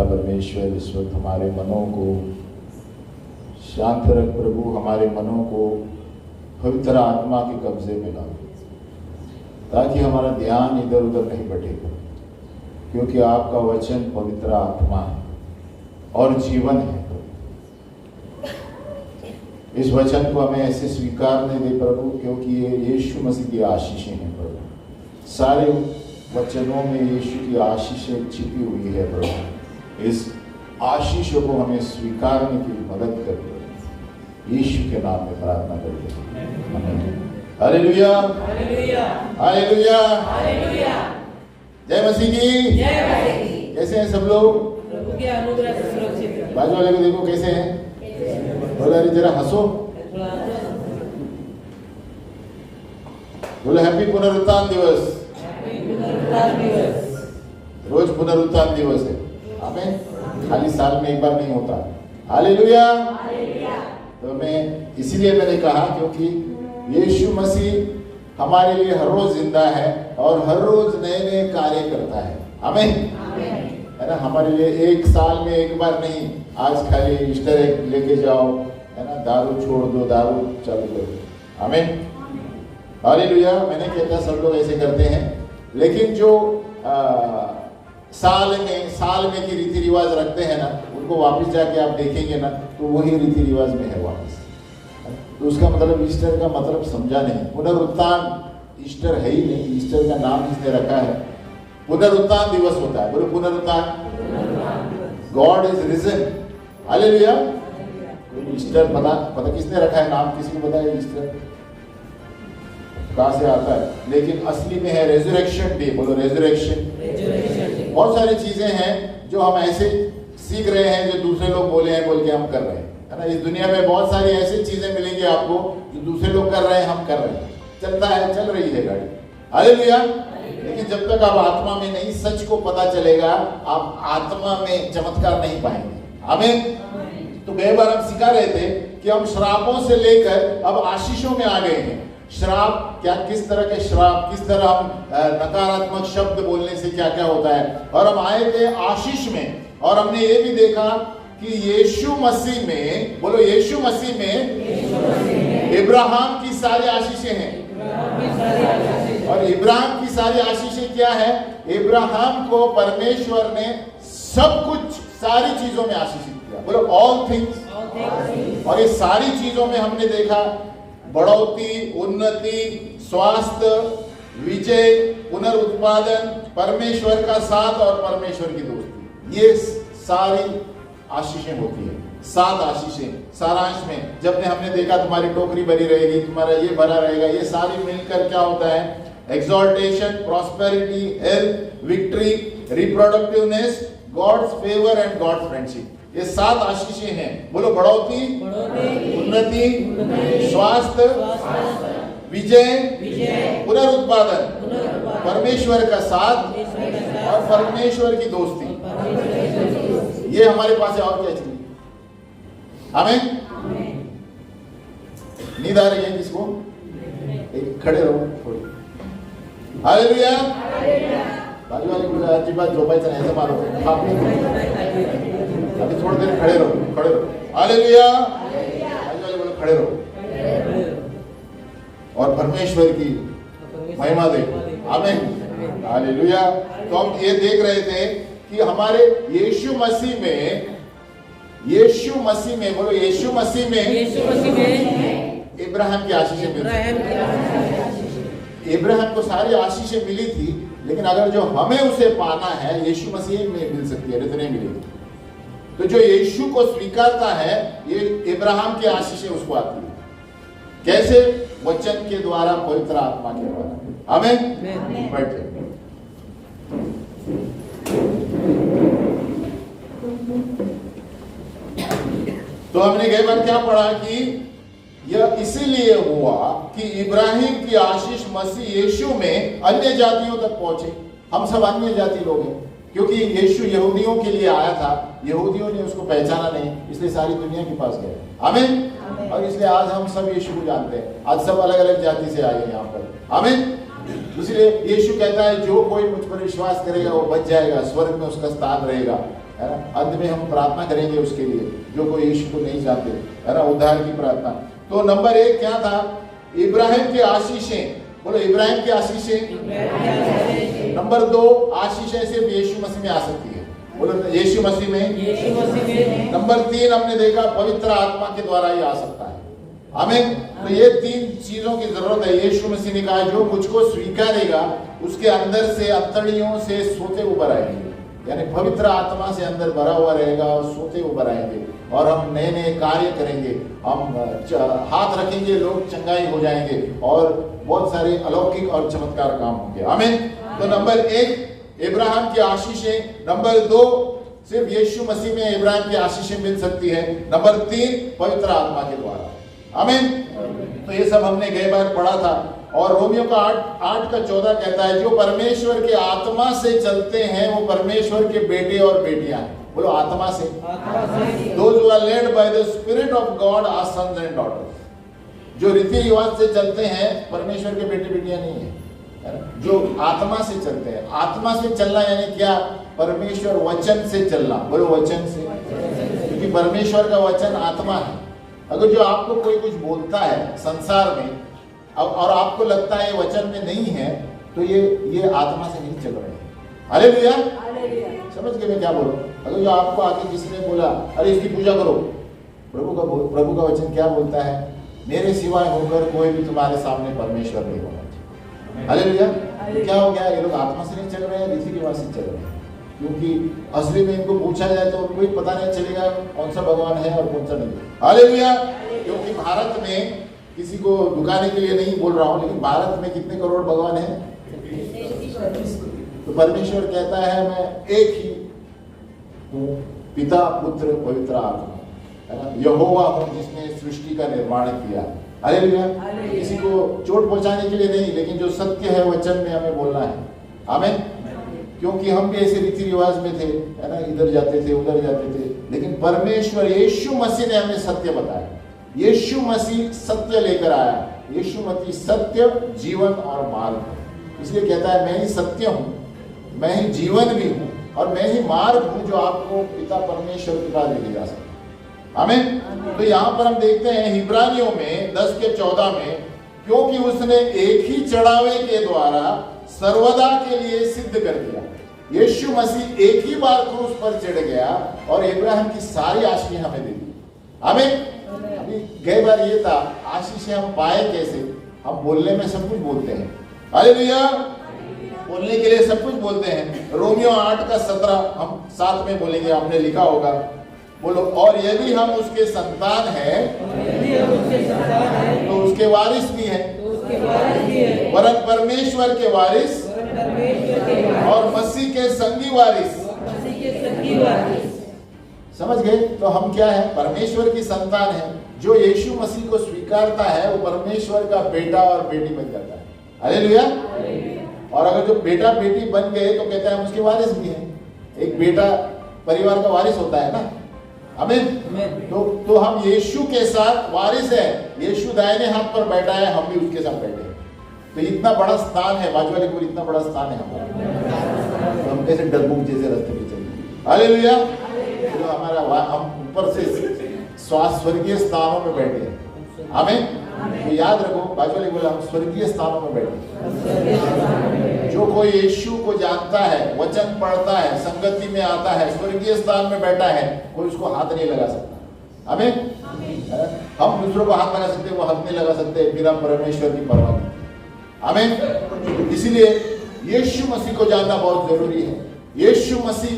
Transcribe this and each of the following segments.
परमेश्वर इस वक्त हमारे मनों को शांत रख प्रभु, हमारे मनों को पवित्र आत्मा के कब्जे में ला, ताकि हमारा ध्यान इधर उधर नहीं भटके, क्योंकि आपका वचन पवित्र आत्मा है और जीवन है। इस वचन को हमें ऐसे स्वीकारने दे प्रभु, क्योंकि ये यीशु मसीह की आशीषें हैं प्रभु। सारे वचनों में यीशु की आशीषें छिपी हुई है प्रभु। इस आशीषों को हमें स्वीकारने की मदद कर दो, यीशु के नाम में प्रार्थना करते हैं, आमीन। Hallelujah, hallelujah, hallelujah, hallelujah. जय मसीह की, जय मसीह की। कैसे हैं सब लोग? प्रभु के अनुग्रह से सुरक्षित। बाजू वाले को देखो कैसे हैं, बोला जरा हंसो, बोले हैप्पी पुनरुत्थान दिवस। रोज पुनरुत्थान दिवस है, आमीन। खाली साल में एक बार नहीं होता। हालेलुया। तो मैं इसीलिए मैंने कहा क्योंकि यीशु मसीह हमारे लिए हर रोज जिंदा है और हर रोज नए नए कार्य करता है, आमीन, है ना। हमारे लिए एक साल में एक बार नहीं, आज खाली ईस्टर एग लेके जाओ, है ना, दारू छोड़ दो, दारू चालू करो, आमीन, हालेलुया। मैंने कहता सब लोग ऐसे करते हैं, लेकिन जो साल में की रीति रिवाज रखते हैं ना, उनको वापस जाके आप देखेंगे ना तो वही रीति रिवाज में है वापस। तो उसका मतलब ईस्टर का मतलब समझा नहीं। पुनरुत्थान ईस्टर है ही नहीं, ईस्टर का नाम जिसने रखा है पुनरुत्थान दिवस होता है। बोलो पुनरुत्थान, God is risen, hallelujah. Easter पता किसने रखा है नाम, किसी को पता है ईस्टर कहां से आता है? लेकिन असली में है रेजरेक्शन डे। बोलो रेजरेक्शन। बहुत सारी चीजें हैं जो हम ऐसे सीख रहे हैं, जो दूसरे लोग बोले हैं बोल के हम कर रहे हैं, है ना। इस दुनिया में बहुत सारी ऐसी चीजें मिलेंगी आपको जो दूसरे लोग कर रहे हैं, हम कर रहे हैं, चलता है, चल रही है गाड़ी, हालेलुया। लेकिन जब तक आप आत्मा में नहीं, सच को पता चलेगा, आप आत्मा में चमत्कार नहीं पाएंगे, आमीन। तो गए बार हम सिखा रहे थे कि हम श्रापों से लेकर अब आशीषों में आ गए हैं। श्राप क्या, किस तरह के श्राप, किस तरह हम नकारात्मक शब्द बोलने से क्या क्या होता है, और हम आए थे आशीष में। और हमने ये भी देखा कि यीशु मसीह में, बोलो यीशु मसीह में इब्राहिम की सारी आशीषें हैं। और इब्राहिम की सारी आशीषें क्या है? इब्राहिम को परमेश्वर ने सब कुछ, सारी चीजों में आशीषित किया। बोलो ऑल थिंग्स। और ये सारी चीजों में हमने देखा बढ़ोतरी, उन्नति, स्वास्थ्य, विजय, पुनरुत्पादन, परमेश्वर का साथ और परमेश्वर की दोस्ती, ये सारी आशीषें होती है। 7 आशीषें सारांश में जब हमने देखा, तुम्हारी टोकरी भरी रहेगी, तुम्हारा ये भरा रहेगा, ये सारी मिलकर क्या होता है? Exaltation, prosperity, health, victory, reproductiveness, God's favour and God friendship. ये 7 आशीषें हैं। बोलो बढ़ोतरी, उन्नति, स्वास्थ्य, विजय, पुनरुत्पादन, परमेश्वर का साथ और परमेश्वर की दोस्ती, ये हमारे पास है। और क्या चाहिए? आमीन। नींद आ रही है किसको? खड़े रहो थोड़ी, हालेलुया। बाजू वाले को अजिबात झोपायचं नाही, ऐसा मारो, अभी थोड़ी देर खड़े रहो, हालेलुया। बाजू वाले बोलो खड़े रहो और परमेश्वर की महिमा देखो, आमीन, हालेलुया। तो हम ये देख रहे थे कि हमारे यीशु मसीह में, बोलो यीशु मसीह में इब्राहिम की आशीषें मिली। इब्राहिम को सारी आशीषें मिली थी, लेकिन अगर जो हमें उसे पाना है, यीशु मसीह में मिल सकती है, नहीं मिलेगी। तो जो यीशु को स्वीकारता है, ये इब्राहिम की आशीषें उसको आती है। कैसे? वचन के द्वारा, पवित्र आत्मा के द्वारा, आमीन। बैठे। तो हमने कई बार क्या पढ़ा कि यह इसीलिए हुआ कि इब्राहिम की आशीष मसीह यीशु में अन्य जातियों तक पहुंचे। हम सब अन्य जाति लोग हैं, क्योंकि यीशु यहूदियों के लिए आया था, यहूदियों ने उसको पहचाना नहीं, इसलिए सारी दुनिया के पास गए, आमीन। और इसलिए आज हम सब यीशु को जानते हैं। आज सब अलग अलग जाति से आए हैं यहाँ पर, आमीन। इसलिए यीशु कहता है जो कोई मुझ पर विश्वास करेगा वो बच जाएगा, स्वर्ग में उसका स्थान रहेगा। है ना। अंत में हम प्रार्थना करेंगे उसके लिए जो कोई यीशु को नहीं जानते, है ना, उद्धार की प्रार्थना। तो नंबर 1 क्या था? इब्राहिम की आशीषें, बोलो इब्राहिम की आशीषें। नंबर 2 आशीषें सिर्फ यीशु मसीह में आ सकती है, बोलो यीशु मसीह में। नंबर 3 हमने देखा पवित्र आत्मा के द्वारा ही आ सकता है, आमीन। तो ये 3 चीजों की जरूरत है। यीशु मसीह ने कहा जो मुझको स्वीकारेगा उसके अंदर से अंतड़ियों से सोते ऊपर आएंगे, यानी पवित्र आत्मा से अंदर भरा हुआ रहेगा और सोते ऊपर आएंगे और हम नए नए कार्य करेंगे, हम हाथ रखेंगे, लोग चंगाई हो जाएंगे और बहुत सारे अलौकिक और चमत्कार काम होंगे, आमीन। तो नंबर 1 इब्राहिम की आशीषें, नंबर 2 सिर्फ यीशु मसीह में इब्राहिम की आशीषें मिल सकती है, नंबर 3 पवित्र आत्मा के द्वारा, आमीन। तो ये सब हमने गए बार पढ़ा था। और रोमियो का 8:14 कहता है जो परमेश्वर के आत्मा से चलते हैं वो परमेश्वर के बेटे और बेटियां हैं, बोलो आत्मा से। Those who are led by the Spirit of God are sons and daughters। जो रीति रिवाज से चलते हैं परमेश्वर के बेटे बेटियां नहीं है, जो आत्मा से चलते हैं। आत्मा से चलना यानी क्या? परमेश्वर वचन से चलना, बोलो वचन से, क्योंकि परमेश्वर का वचन आत्मा है। अगर जो आपको कोई कुछ बोलता है संसार में और आपको लगता है ये वचन में नहीं है, तो ये आत्मा से नहीं चल रहे हैं। हालेलुया, समझ गए मैं क्या बोल रहा हूं? अगर जो आपको आके किसी ने बोला अरे इसकी पूजा करो, प्रभु का वचन क्या बोलता है? मेरे सिवाय होकर कोई भी तुम्हारे सामने परमेश्वर नहीं होना चाहिए। हालेलुया। तो क्या हो गया? ये लोग आत्मा से नहीं चल रहे हैं, रीति रिवाज से चल रहे हैं, क्योंकि असली में इनको पूछा जाए तो उनको ही पता नहीं चलेगा कौन सा भगवान है और कौन सा नहीं। हालेलुया। क्योंकि भारत में किसी को दुखाने के लिए नहीं बोल रहा हूं, लेकिन भारत में कितने करोड़ भगवान हैं? तो परमेश्वर कहता है मैं एक ही हूँ, पिता पुत्र पवित्र आत्मा, है ना, यहोवा हूँ जिसने सृष्टि का निर्माण किया। हालेलुया। किसी को चोट पहुंचाने के लिए नहीं, लेकिन जो सत्य है वचन में हमें बोलना है, आमीन। क्योंकि हम भी ऐसे रीति रिवाज में थे, है ना, इधर जाते थे उधर जाते थे, लेकिन परमेश्वर यीशु मसीह ने हमें सत्य बताया। यीशु मसीह सत्य लेकर आया। यीशु मसीह सत्य, जीवन और मार्ग है। इसलिए कहता है मैं ही सत्य हूं, मैं ही जीवन भी हूं और मैं ही मार्ग हूं जो आपको पिता परमेश्वर के पास लेके जा सकता है, आमीन। तो यहाँ पर हम देखते हैं इब्रानियों में 10:14 में, क्योंकि उसने एक ही चढ़ावे के द्वारा सर्वदा के लिए सिद्ध कर दिया। यीशु मसीह एक ही बार क्रूस पर चढ़ गया और इब्राहिम की सारी आशीष हमें दे दी, आमीन। अभी गई बार ये था आशीष हम पाए कैसे? हम बोलने में सब कुछ बोलते हैं, हालेलुया, बोलने के लिए सब कुछ बोलते हैं। रोमियो 8:17 हम साथ में बोलेंगे, आपने लिखा होगा, बोलो। और यदि हम उसके संतान हैं तो उसके वारिस भी हैं, वरन परमेश्वर के वारिस और मसीह के संगी वारिस। समझ गए? तो हम क्या है? परमेश्वर की संतान है। जो यीशु मसीह को स्वीकारता है वो परमेश्वर का बेटा और बेटी बन जाता है, हालेलुया। और अगर जो बेटा बेटी बन गए तो कहते हैं हम उसके वारिस भी हैं। एक बेटा परिवार का वारिस होता है ना, आमीन। तो हम यीशु के साथ वारिस है। यीशु दाहिने हाथ पर बैठा है, हम भी उसके साथ बैठे हैं। तो इतना बड़ा स्थान है, बाजू वाले को इतना बड़ा स्थान है हमारा। तो हम कैसे डरबुक जैसे रास्ते पे चलेंगे, हालेलुया। तो हमारा हम ऊपर से स्वर्गीय स्थानों में बैठे हैं, आमीन। तो याद रखो, बाजू वाले बोला हम स्वर्गीय स्थानों में बैठे। जो कोई यीशु को जानता है, वचन पढ़ता है, संगति में आता है, स्वर्गीय स्थान में बैठा है, कोई उसको हाथ नहीं लगा सकता, आमीन। हम दूसरों को हाथ लगा सकते हैं, वो हाथ नहीं लगा सकते, फिर हम परमेश्वर की परवाह नहीं, आमीन। इसलिए यीशु मसीह को जानना बहुत जरूरी है। यीशु मसीह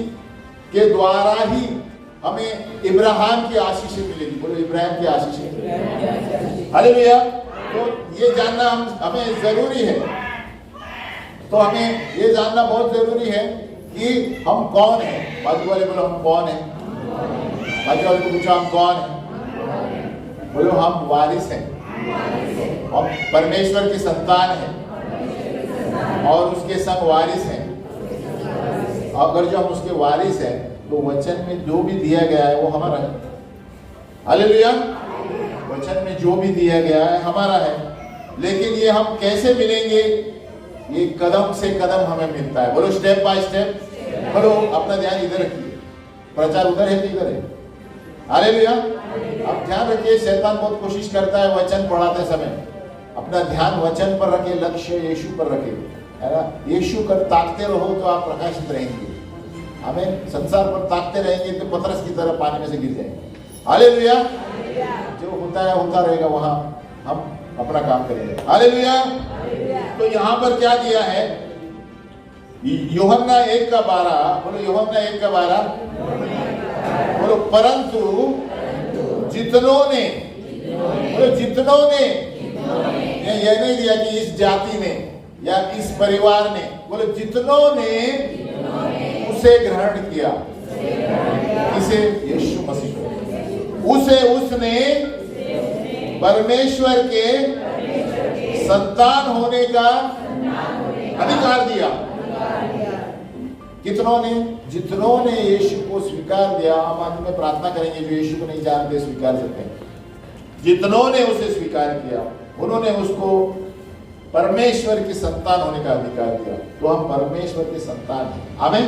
के द्वारा ही हमें इब्राहिम की आशीषें मिलेगी, बोलो इब्राहिम की आशीषें, हालेलुया। तो ये जानना हमें जरूरी है। तो हमें ये जानना बहुत जरूरी है कि हम कौन हैं। बाजू वाले बोलो हम कौन हैं। बाजू वाले को पूछो हम कौन हैं, बोलो हम वारिस हैं, हम परमेश्वर की संतान हैं और उसके संग वारिस हैं। अगर जो हम उसके वारिस हैं तो वचन में जो भी दिया गया है वो हमारा है, हालेलुया। वचन में जो भी दिया गया है हमारा है। लेकिन ये हम कैसे मिलेंगे? ये कदम से कदम हमें मिलता है, बोलो स्टेप बाय स्टेप। बोलो अपना ध्यान इधर रखिए, प्रचार उधर है कि इधर है? हालेलुया। अब ध्यान रखिए, शैतान बहुत कोशिश करता है वचन पढ़ाते समय अपना ध्यान वचन पर रखे, लक्ष्य यीशु पर रखे, है ना। यीशु कर ताकते रहो तो आप प्रकाशित रहेंगे। हमें संसार पर ताकते रहेंगे तो पतरस की तरह पानी में से गिर जाएंगे। हालेलुया। जो होता है होता रहेगा, वहां हम अपना काम करेंगे। हालेलुया। तो यहाँ पर क्या दिया है? यूहन्ना 1:12 बोलो, यूहन्ना 1:12 बोलो, परंतु जितनों ने, बोलो जितनों ने, यह नहीं दिया कि इस जाति ने या इस परिवार ने, बोलो जितनों ने उसे ग्रहण किया, इसे यीशु मसीह, उसे उसने परमेश्वर के संतान होने का अधिकार दिया। कितनों ने? जितनों ने यीशु को स्वीकार दिया। हम अंत में प्रार्थना करेंगे, जो यीशु को नहीं जानते स्वीकार सकते हैं। जितनों ने उसे स्वीकार किया, उन्होंने उसको परमेश्वर की संतान होने का अधिकार दिया। तो हम परमेश्वर के संतान हैं। आमीन।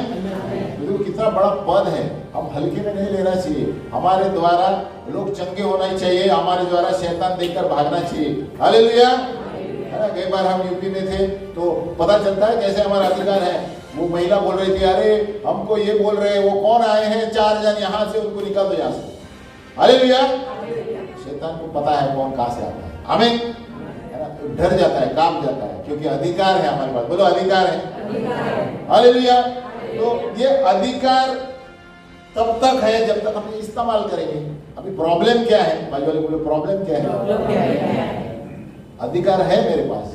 तो कितना बड़ा पद है, हम हल्के में नहीं लेना चाहिए। हमारे द्वारा लोग चंगे होना चाहिए, हमारे द्वारा शैतान देखकर भागना चाहिए। हालेलुया। है ना। कई बार हम यूपी में थे तो पता चलता है कैसे हमारा अधिकार है। वो महिला बोल रही थी, अरे हमको ये बोल रहे हैं, वो कौन आए हैं 4 जन यहाँ से, उनको निकाल दो यहाँ से। हालेलुया। शैतान को पता है कौन कहां से आता है। आमीन। डर जाता है, कांप जाता है, क्योंकि अधिकार है हमारे पास। बोलो अधिकार है। हालेलुया। तो ये अधिकार तब तक है जब तक हम इस्तेमाल करेंगे। अभी प्रॉब्लम क्या है? बाजू वाले बोलो, प्रॉब्लम क्या है? अधिकार है मेरे पास,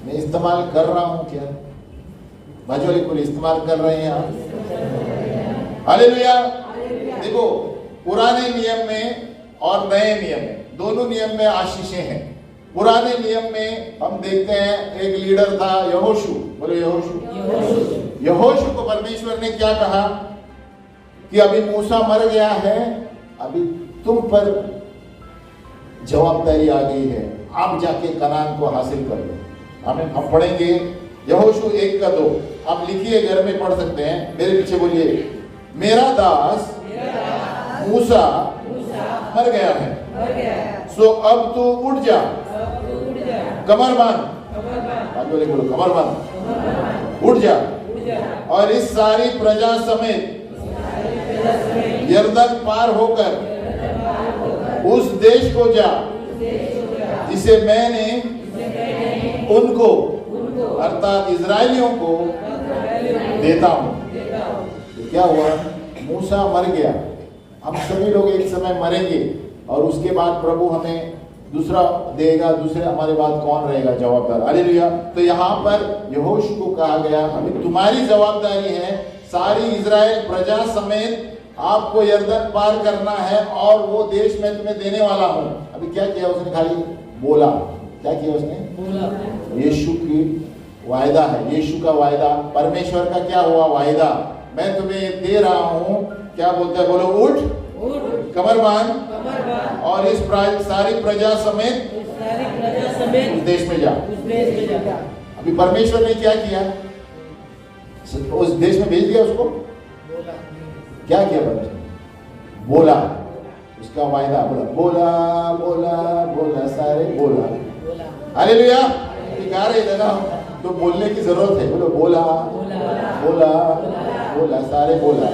मैं इस्तेमाल कर रहा हूं क्या? बाजू वाले बोले, इस्तेमाल कर रहे हैं आप? हालेलुया। देखो, पुराने नियम में और नए नियम में, दोनों नियम में आशीषें हैं। पुराने नियम में हम देखते हैं एक लीडर था यहोशू। बोलो यहोशू। यहोशू को परमेश्वर ने क्या कहा कि अभी मूसा मर गया है, अभी तुम पर जवाबदारी आ गई है, आप जाके कनान को हासिल कर लो। हम पढ़ेंगे यहोशू 1:2। आप लिखिए, घर में पढ़ सकते हैं, मेरे पीछे बोलिए, मेरा दास मूसा मर गया है, सो अब तू उठ जा, कमर बांध, बोलो कमर बांध, उठ जा और इस सारी प्रजा समेत यरदन पार होकर उस देश को जा जिसे मैंने उनको अर्थात इजरायलियों को देता हूं। तो क्या हुआ? मूसा मर गया। हम सभी लोग एक समय मरेंगे और उसके बाद प्रभु हमें दूसरा देगा, दूसरे हमारे बाद कौन रहेगा जवाबदार? हालेलुया। तो यहाँ पर यहोशू को कहा गया, अभी तुम्हारी जवाबदारी है, सारी इजराइल प्रजा समेत आपको यरदन पार करना है और वो देश मैं तुम्हें देने वाला हूं। अभी क्या किया उसने? खाली बोला। क्या किया उसने? बोला। यीशु की वायदा है, यीशु का वायदा, परमेश्वर का क्या हुआ वायदा? मैं तुम्हें दे रहा हूं। क्या बोलता है? बोलो उठ, कमर बांध और इस सारी प्रजा समेत उस देश में जा। अभी परमेश्वर ने क्या किया? उस देश में भेज दिया उसको। क्या किया परमेश्वर? बोला, उसका वायदा बोला, बोला बोला बोला, सारे बोला। हालेलुया। गा रहे थे ना, तो बोलने की जरूरत है। बोलो बोला बोला बोला, सारे बोला।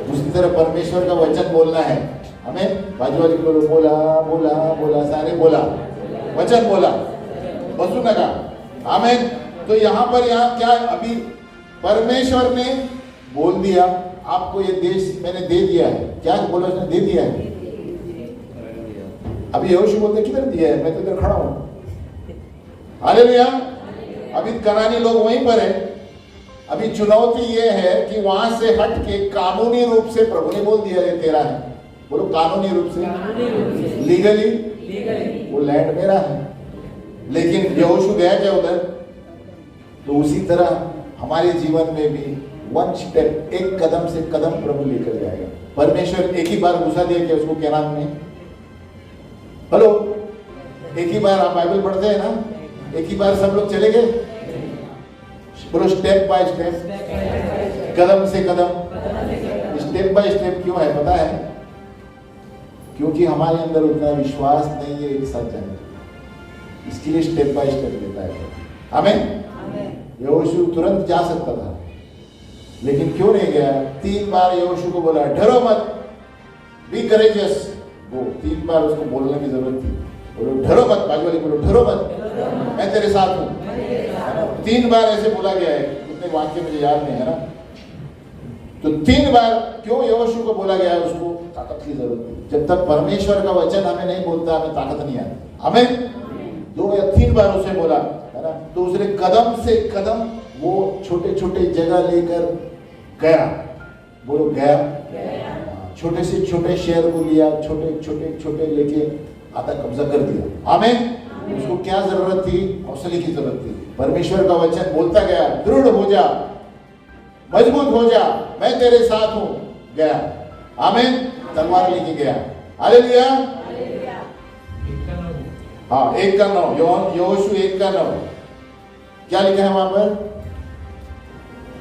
उसी तरह परमेश्वर का वचन बोलना है हमें। बाजू वाले बोलो, बोला बोला बोला, सारे बोला, वचन बोला, बसु नगा। आमीन। तो यहाँ पर क्या? अभी परमेश्वर ने बोल दिया, आपको ये देश मैंने दे दिया है। क्या बोला उसने? दे दिया है। अभी यहोशू बोलते किधर दिया है? मैं तो इधर खड़ा हूं। हालेलुया। अभी कनानी लोग वहीं पर है। अभी चुनौती ये है कि वहां से हट के कानूनी रूप से प्रभु ने बोल दिया, ये तेरा है। बोलो कानूनी रूप से, लीगली वो लैंड मेरा है। लेकिन यहोशू गया क्या उधर? तो उसी तरह हमारे जीवन में भी वन स्टेप, एक कदम से कदम प्रभु लेकर जाएगा। परमेश्वर एक ही बार घुसा दिया क्या उसको कैनान में? हेलो, एक ही बार आप बाइबल पढ़ते हैं ना, एक ही बार सब लोग चले गए? बोलो स्टेप बाय स्टेप, कदम से कदम, स्टेप बाय स्टेप क्यों है पता है? क्योंकि हमारे अंदर उतना विश्वास नहीं है एक साथ जाने का, इसके लिए स्टेप बाय स्टेप लेता है। आमीन। यहोशू तुरंत जा सकता था, लेकिन क्यों नहीं गया? 3 बार यहोशू को बोला डरो मत, बी करेजियस। वो 3 बार उसको बोलने की जरूरत थी। बोलो डरो मत, बाजू वाले बोलो डरो मत, मैं तेरे साथ हूँ। 3 बार ऐसे बोला गया है, उतने वाक्य मुझे याद नहीं है ना। तो 3 बार क्यों यहोशू को बोला गया है? उसको ताकत की जरूरत थी। जब तक परमेश्वर का वचन हमें नहीं बोलता, हमें ताकत नहीं आती। हमें 2 या 3 बार उसे बोला है ना, तो उसने कदम से कदम वो छोटे छोटे जगह लेकर गया। बोलो गया। छोटे से छोटे शहर को लिया, छोटे लेके आधा कब्जा कर दिया। आमीन। उसको क्या जरूरत थी? हौसले की जरूरत थी। परमेश्वर का वचन बोलता गया, दृढ़ हो जा, मजबूत हो जा, मैं तेरे साथ हूं। गया। आमीन। तलवार लेके गया। हालेलुया। हाँ, 1:9, यहोशू 1:9 क्या लिखा है वहां पर?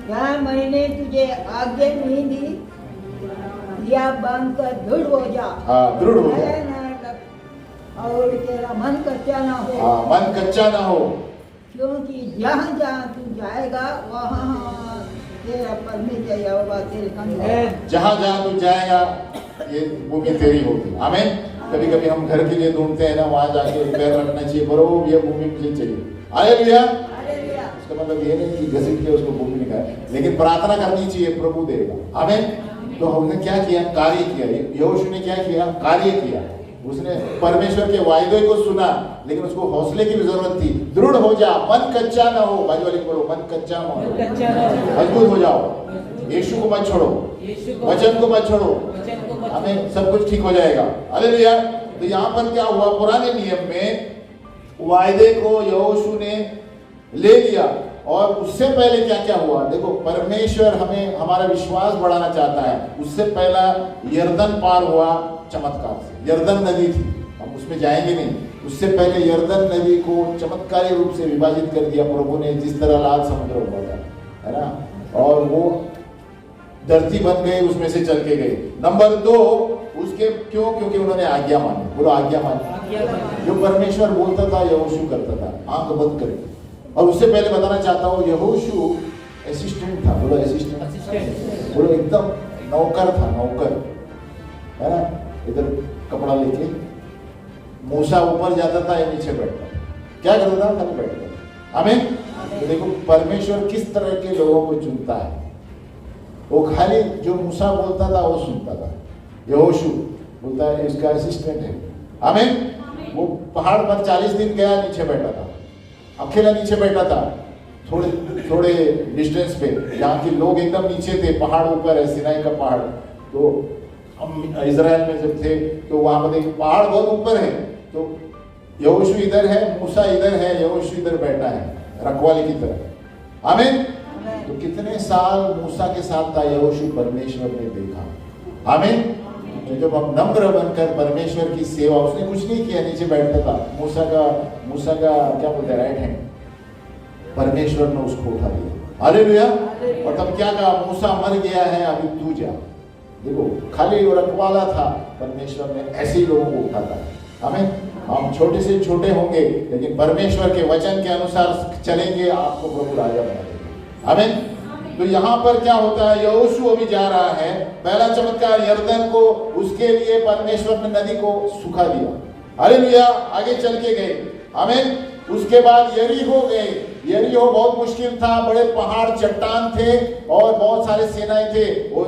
क्या मैंने तुझे आज्ञा नहीं दी, या बांध कर दृढ़ हो जा। हाँ, दृढ़ हो जा, और तेरा मन कच्चा ना हो। हाँ, मन कच्चा ना हो, क्योंकि जहाँ जहाँ तू जाएगा वहाँ तेरा परमेश्वर यहोवा तेरे संग है। जहाँ जहाँ तू जाएगा ये भूमि तेरी होगी। आमीन। कभी कभी हम घर के लिए ढूंढते हैं ना, वहां जाके पैर रखना चाहिए, बरोबर ये भूमि मुझे चाहिए। हालेलुया। इसका मतलब ये नहीं कि घसीट के उसको भूमि निकाले, लेकिन प्रार्थना करनी चाहिए, प्रभु देगा। आमीन। तो हमने क्या किया? कार्य किया। यहोशू ने क्या किया? कार्य किया। उसने परमेश्वर के वायदे को सुना, लेकिन उसको हौसले की भी जरूरत थी। दृढ़ हो जा, मन कच्चा ना हो। बाजू वाले बोलो मन कच्चा ना हो, मजबूत हो जाओ। यीशु को मत छोड़ो, वचन को मत छोड़ो, हमें सब कुछ ठीक हो जाएगा। हालेलुया। तो यहाँ पर क्या हुआ? पुराने नियम में वायदे को यहोशू ने ले लिया, और उससे पहले क्या क्या हुआ? देखो, परमेश्वर हमें हमारा विश्वास बढ़ाना चाहता है। उससे पहला यरदन पार हुआ चमत्कार से। यरदन नदी थी, हम उसमें जाएंगे नहीं। उससे पहले यरदन नदी को चमत्कारी रूप से विभाजित कर दिया प्रभु ने, जिस तरह लाल समुद्र हुआ था, है ना। और वो धरती बन गई, उसमें से चल के गई। नंबर 2, उसके क्यों? क्योंकि उन्होंने आज्ञा मानी। बोलो आज्ञा मानी। जो परमेश्वर बोलता था यहोशू करता था, आंख बंद करके। और उससे पहले बताना चाहता हूँ, यहोशू असिस्टेंट था। बोलो असिस्टेंट। बोलो एकदम नौकर था, नौकर, है ना। इधर कपड़ा लेके मूसा ऊपर जाता था या नीचे बैठता, क्या करता था? खाली बैठता। आमीन। तो देखो परमेश्वर किस तरह के लोगों को चुनता है। वो खाली जो मूसा बोलता था वो सुनता था। यहोशू बोलता है इसका असिस्टेंट है। आमीन। वो पहाड़ पर 40 दिन गया, नीचे बैठा था, अकेला नीचे बैठा था, थोड़े डिस्टेंस पे, जहाँ के लोग एकदम नीचे थे, पहाड़ ऊपर है, सिनाई का पहाड़। तो हम इजराइल में जब थे तो वहां पर देखिए पहाड़ बहुत ऊपर है। तो यहोशू इधर है, मूसा इधर है, यहोशू इधर बैठा है रखवाले की तरह। आमीन। तो कितने साल मूसा के साथ था यहोशू, परमेश्वर ने देखा। आमीन। तो जब हम नम्र बनकर परमेश्वर की सेवा, उसने कुछ नहीं किया, नीचे बैठता था। मूसा का क्या बोलते हैं, राइट हैंड, परमेश्वर ने उसको उठा लिया। हालेलुया। और तब क्या कहा? मूसा मर गया है, अभी तू जा। देखो, खाली वो रखवाला था, परमेश्वर ने ऐसे ही लोगों को उठाता। हमें हम छोटे से छोटे होंगे, लेकिन परमेश्वर के वचन के अनुसार चलेंगे, आपको प्रभु राजा बना देगा। हमें तो यहाँ पर क्या होता है? यहोशू अभी जा रहा है। पहला चमत्कार यरदन को, उसके लिए परमेश्वर ने नदी को सुखा दिया। हालेलुया। आगे चल के गए। आमीन। उसके बाद यरीहो गए। यरीहो बहुत मुश्किल था, बड़े पहाड़ चट्टान थे और बहुत सारे सेनाएं थे। और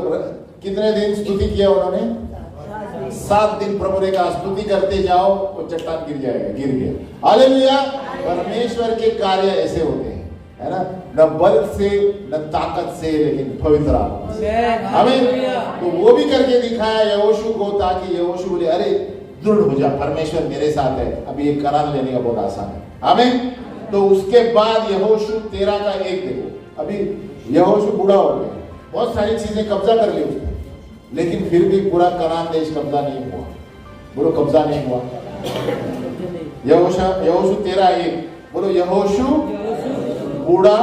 कितने दिन स्तुति किया उन्होंने? 7 दिन। प्रभु ने कहा स्तुति करते जाओ, वो चट्टान गिर जाएगा, गिर गया। हालेलुया। परमेश्वर के कार्य ऐसे होते हैं, है ना, न बल से न ताकत से, लेकिन पवित्र आत्मा से। आमीन। तो वो भी करके दिखाया यहोशू को, ताकि यहोशू बोले अरे दृढ़ हो जा, परमेश्वर मेरे साथ है, अभी ये कनान लेने का बहुत आसान है। आमीन। तो उसके बाद यहोशू 13:1 देखो, अभी यहोशू बूढ़ा हो गया, बहुत सारी चीजें कब्जा कर ली उसने, लेकिन फिर भी पूरा कनान देश कब्जा नहीं हुआ। बोलो कब्जा नहीं हुआ। यहोशू 13:1 बोलो, यहोशू बूढ़ा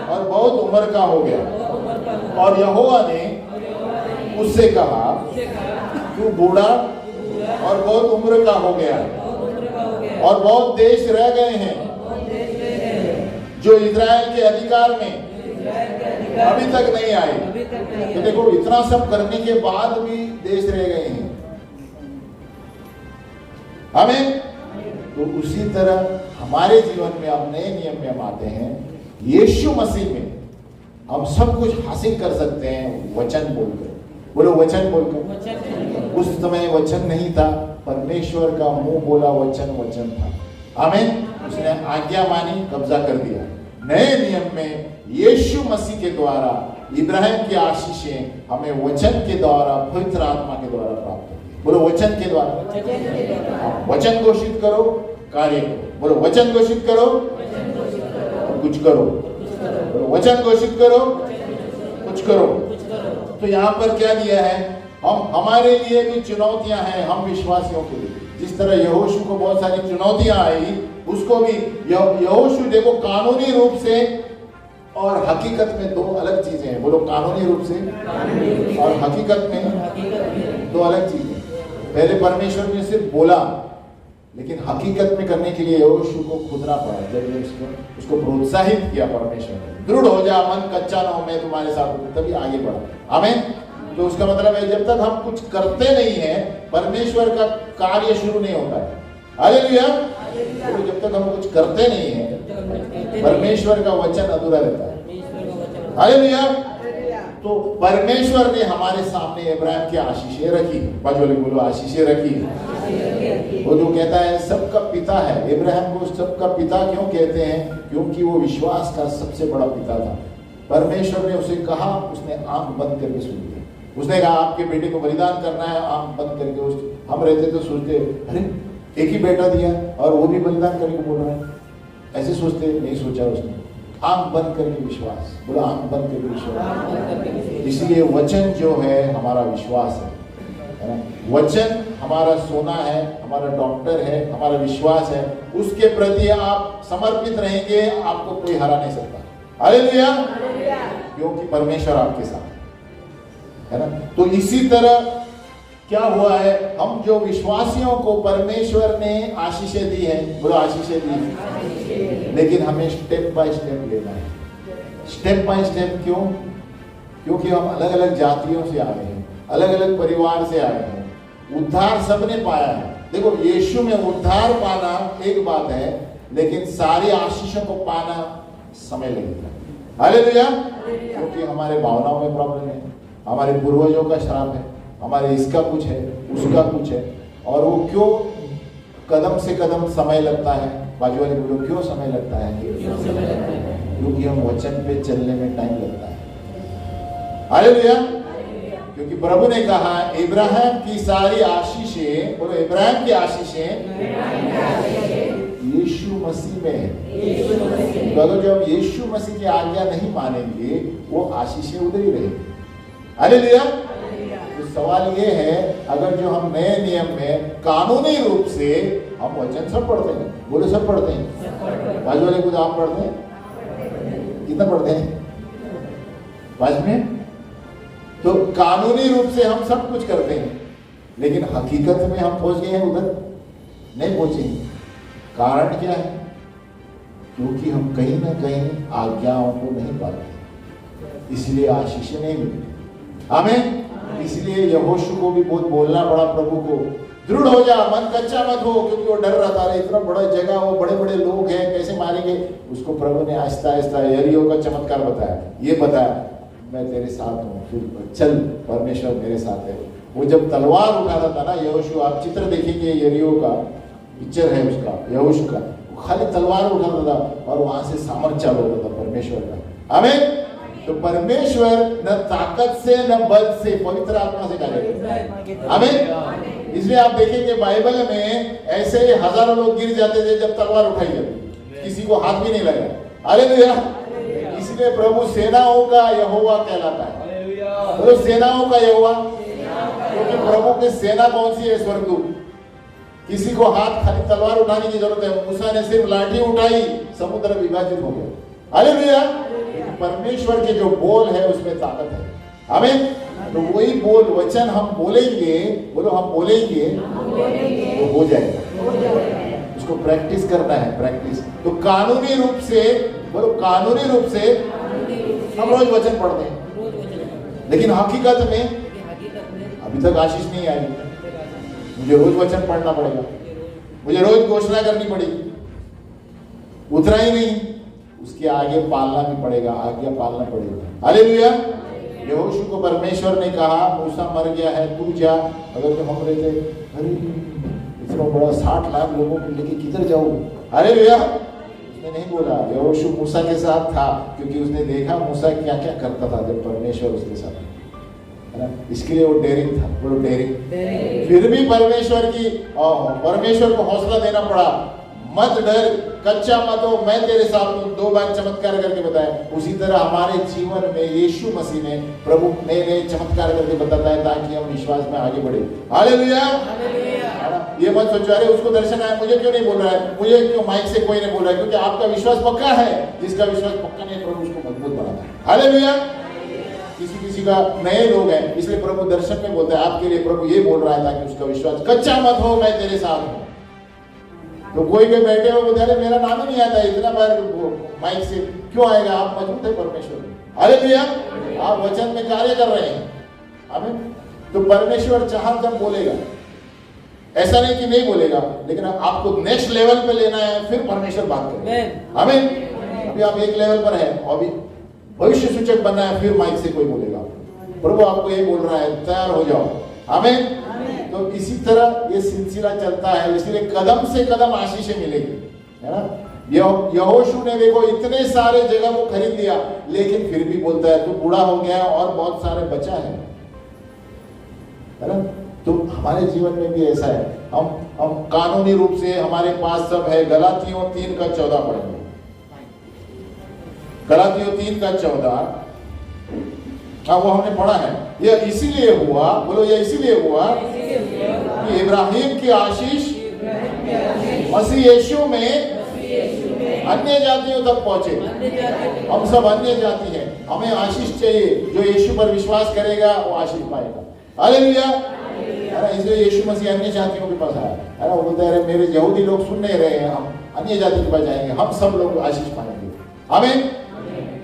और बहुत उम्र का हो गया, और यहोवा ने उससे कहा तू बूढ़ा और बहुत उम्र का हो गया और बहुत देश रह गए हैं जो इजराइल के अधिकार में अभी तक नहीं आए। तो देखो, इतना सब करने के बाद भी देश रह गए हैं। हमें तो उसी तरह हमारे जीवन में हम नए नियम में हम आते हैं। यीशु मसीह में हम सब कुछ हासिल कर सकते हैं वचन बोलकर। बोलो वचन बोलकर। उस समय वचन नहीं था, परमेश्वर का मुंह बोला वचन वचन था। आमीन। उसने आज्ञा मानी, कब्जा कर दिया। नए नियम में यीशु मसीह के द्वारा इब्राहिम की आशीषें हमें वचन के द्वारा, पवित्र आत्मा के द्वारा प्राप्त होती है। बोलो वचन के द्वारा। वचन घोषित करो, कार्य करो। बोलो वचन घोषित करो, कुछ करो। बोलो वचन घोषित करो, कुछ करो। तो यहाँ पर क्या दिया है? हम हमारे लिए भी चुनौतियां हैं, हम विश्वासियों के लिए। जिस तरह यहोशू को बहुत सारी चुनौतियां आई, उसको भी यहोशू देखो, कानूनी रूप से और हकीकत में दो अलग चीजें हैं। बोलो कानूनी रूप से और हकीकत में दो अलग चीजें। पहले परमेश्वर ने सिर्फ बोला, लेकिन हकीकत में करने के लिए यहोशू को खुदना पड़ा। जब उसको प्रोत्साहित किया परमेश्वर ने, दृढ़ हो जा, मन कच्चा ना हो, मैं तुम्हारे साथ हूं, तभी आगे बढ़ा। आमीन। तो उसका मतलब है जब तक हम कुछ करते नहीं है, परमेश्वर का कार्य शुरू नहीं होता है। हालेलुया। तो जब तक हम कुछ करते नहीं है, परमेश्वर का वचन अधूरा रहता है। हालेलुया। तो परमेश्वर ने हमारे सामने इब्राहिम की आशीषें रखी। बाजू वाले बोलो आशीषें रखी। वो जो कहता है सबका पिता है, इब्राहिम को सबका पिता क्यों कहते हैं? क्योंकि वो विश्वास का सबसे बड़ा पिता था। परमेश्वर ने उसे कहा, उसने आंख बंद करके सुन लिया। उसने कहा आपके बेटे को बलिदान करना है, आंख बंद करके। हम रहते तो सोचते अरे एक ही बेटा दिया और वो भी बलिदान करके बोल रहा है, ऐसे सोचते। नहीं सोचा उसने, आंख बंद करके विश्वास। बोला आंख बंद करके विश्वास। इसलिए वचन जो है हमारा विश्वास है ना। वचन हमारा सोना है, हमारा डॉक्टर है, हमारा विश्वास है। उसके प्रति आप समर्पित रहेंगे, आपको कोई हरा नहीं सकता। हालेलुया। क्योंकि परमेश्वर आपके साथ है ना। तो इसी तरह क्या हुआ है, हम जो विश्वासियों को परमेश्वर ने आशीषें दी है, बोलो आशीषें दी, लेकिन हमें स्टेप बाय स्टेप लेना है। स्टेप बाय स्टेप क्यों? क्योंकि हम अलग अलग जातियों से आए हैं, अलग अलग परिवार से आए हैं। उद्धार सबने पाया है। देखो, यीशु में उद्धार पाना एक बात है, लेकिन सारी आशीषों को पाना समय लगेगा। हालेलुया। क्योंकि हमारे भावनाओं में प्रॉब्लम है, हमारे पूर्वजों का श्राप है, हमारे इसका कुछ है, उसका कुछ है। और वो क्यों कदम से कदम समय लगता है? बाजू वाले बोलो क्यों समय लगता है? क्योंकि हम वचन पे चलने में टाइम लगता है। हालेलुया। क्योंकि प्रभु ने कहा इब्राहिम की सारी आशीषें, बोलो इब्राहिम की आशीषें यीशु मसीह में है। तो अगर जब यीशु मसीह की आज्ञा नहीं मानेंगे, वो आशीषें उधर ही रहेगी। हालेलुया। तो सवाल ये है, अगर जो हम नए नियम में कानूनी रूप से हम वचन सब पढ़ते हैं, बोलो सब पढ़ते हैं। बाजू वाले कुछ आप पढ़ते हैं? कितना पढ़ते हैं? 5 मिनट। तो कानूनी रूप से हम सब कुछ करते हैं, लेकिन हकीकत में हम पहुंच गए हैं उधर? नहीं पहुंचे। कारण क्या है? क्योंकि हम कहीं ना कहीं आज्ञाओं को नहीं पाते, इसलिए आशीष नहीं मिलती। आमीन। इसलिए यहोशू को भी बहुत बोलना पड़ा प्रभु को, दृढ़ हो जा, मन कच्चा मत हो। क्योंकि वो डर रहा था, इतना बड़ा जगह, वो बड़े बड़े लोग हैं, कैसे मारेंगे उसको। प्रभु ने आहिस्ता आहिस्ता यरीहो का चमत्कार बताया, ये बताया मैं तेरे साथ हूँ, फिर चल, परमेश्वर मेरे साथ है। वो जब तलवार उठाता था ना यहोशू, आप चित्र देखेंगे यरीहो का, पिक्चर है उसका, यहोशू का, वो खाली तलवार उठाता था और वहां से सामर्थ चालू होता था परमेश्वर का। आमीन। तो परमेश्वर न ताकत से न बल से, पवित्र आत्मा से करेगा। आमीन। इसलिए आप देखेंगे बाइबल में ऐसे हजारों लोग गिर जाते थे जब तलवार उठाई जाती, किसी को हाथ भी नहीं लगा। हालेलुया। इसलिए प्रभु सेनाओं का यहोवा कहलाता है। तो सेनाओं का यहोवा, क्योंकि प्रभु की सेना कौन सी है? स्वर्गदूत। किसी को हाथ खाली तलवार उठाने की जरूरत है। मूसा ने सिर्फ लाठी उठाई, समुद्र विभाजित हो गया। हालेलुया। परमेश्वर के जो बोल है उसमें ताकत है। आमीन। तो वही बोल वचन हम बोलेंगे, बोलो हम बोलेंगे तो हो जाएगा। उसको प्रैक्टिस करना है, प्रैक्टिस। तो कानूनी रूप से, बोलो कानूनी रूप से हम रोज वचन पढ़ते हैं, लेकिन हकीकत में अभी तक आशीष नहीं आई। मुझे रोज वचन पढ़ना पड़ेगा, मुझे रोज घोषणा करनी पड़ेगी, उतना ही नहीं उसके आगे पालना भी पड़ेगा, आज्ञा पालना पड़ेगा। हालेलुया। यहोशू को परमेश्वर ने कहा मूसा मर गया है, तू जा। अगर तो हम रहते अरे इतना बड़ा 60 लाख लोगों को लेके किधर जाऊं, हालेलुया। उसने नहीं बोला। यहोशू मूसा के साथ था क्योंकि उसने देखा मूसा क्या क्या करता था जब परमेश्वर उसके साथ, है ना। इसके लिए वो डेयरिंग था, बोलो डेयरिंग। फिर भी परमेश्वर को हौसला देना पड़ा, मत डर, कच्चा मत हो, मैं तेरे साथ हूं। 2 बार चमत्कार करके बताया। उसी तरह हमारे जीवन में यीशु मसीह ने प्रभु नए चमत्कार करके बताता है ताकि हम विश्वास में आगे बढ़े। हालेलुया। ये मत सोचो अरे उसको दर्शन आया, मुझे क्यों नहीं बोल रहा है, मुझे क्यों माइक से कोई नहीं बोल रहा है, क्योंकि आपका विश्वास पक्का है। जिसका विश्वास पक्का नहीं, प्रभु उसको मजबूत बनाता है। हालेलुया। किसी का नए लोग हैं, इसलिए प्रभु दर्शन में बोलता है आपके लिए प्रभु ये बोल रहा है ताकि उसका विश्वास, कच्चा मत हो, मैं तेरे साथ हूं। तो कोई के बैठे हो बोलते मेरा नाम ही नहीं आता, इतना बार माइक से क्यों आएगा, आप मजबूत है परमेश्वर में। हालेलुया। आप वचन में कार्य कर रहे हैं, आमीन। तो परमेश्वर चाहा जब बोलेगा, ऐसा नहीं कि नहीं बोलेगा, लेकिन आपको नेक्स्ट लेवल पे लेना है, फिर परमेश्वर बात करेगा। आमीन। अभी आप एक लेवल पर है, अभी भविष्य सूचक बनना है, फिर माइक से कोई बोलेगा प्रभु आपको ये बोल रहा है, तैयार हो जाओ। आमीन। तो इसी तरह ये सिलसिला चलता है, इसलिए कदम से कदम आशीषें मिलेगी, है ना। यहोशू ने देखो इतने सारे जगह को खरीद लिया, लेकिन फिर भी बोलता है तू बूढ़ा हो गया और बहुत सारे बचा है ना। तो हमारे जीवन में भी ऐसा है, हम कानूनी रूप से हमारे पास सब है। गलातियों 3:14 पढ़ेंगे। गलातियों 3:14, वो हमने पढ़ा है। यह इसीलिए हुआ, बोलो यह इसीलिए हुआ कि इब्राहिम की आशीष मसीह यीशु में अन्य जातियों तक पहुंचे। हम सब अन्य जाति हैं, हमें आशीष चाहिए। जो यीशु पर विश्वास करेगा वो आशीष पाएगा। हालेलुया। इसलिए यीशु मसीह अन्य जातियों के पास आया, है ना। वो बोलता है मेरे यहूदी लोग सुन नहीं रहे हैं, हम अन्य जाति के पास जाएंगे, हम सब लोग आशीष पाएंगे। आमीन।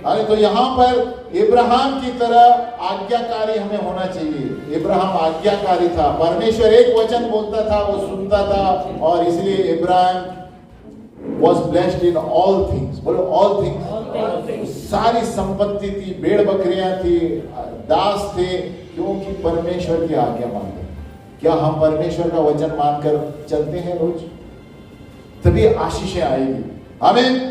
अरे तो यहाँ पर इब्राहिम की तरह आज्ञाकारी हमें होना चाहिए। इब्राहिम आज्ञाकारी था, परमेश्वर एक वचन बोलता था वो सुनता था, और इसलिए Ibrahim was blessed in all things, बोलो all things। सारी संपत्ति थी, भेड़ बकरियां थी, दास थे, क्योंकि परमेश्वर की आज्ञा मानते। क्या हम परमेश्वर का वचन मानकर चलते हैं रोज? तभी आशीषें आएगी। आमीन।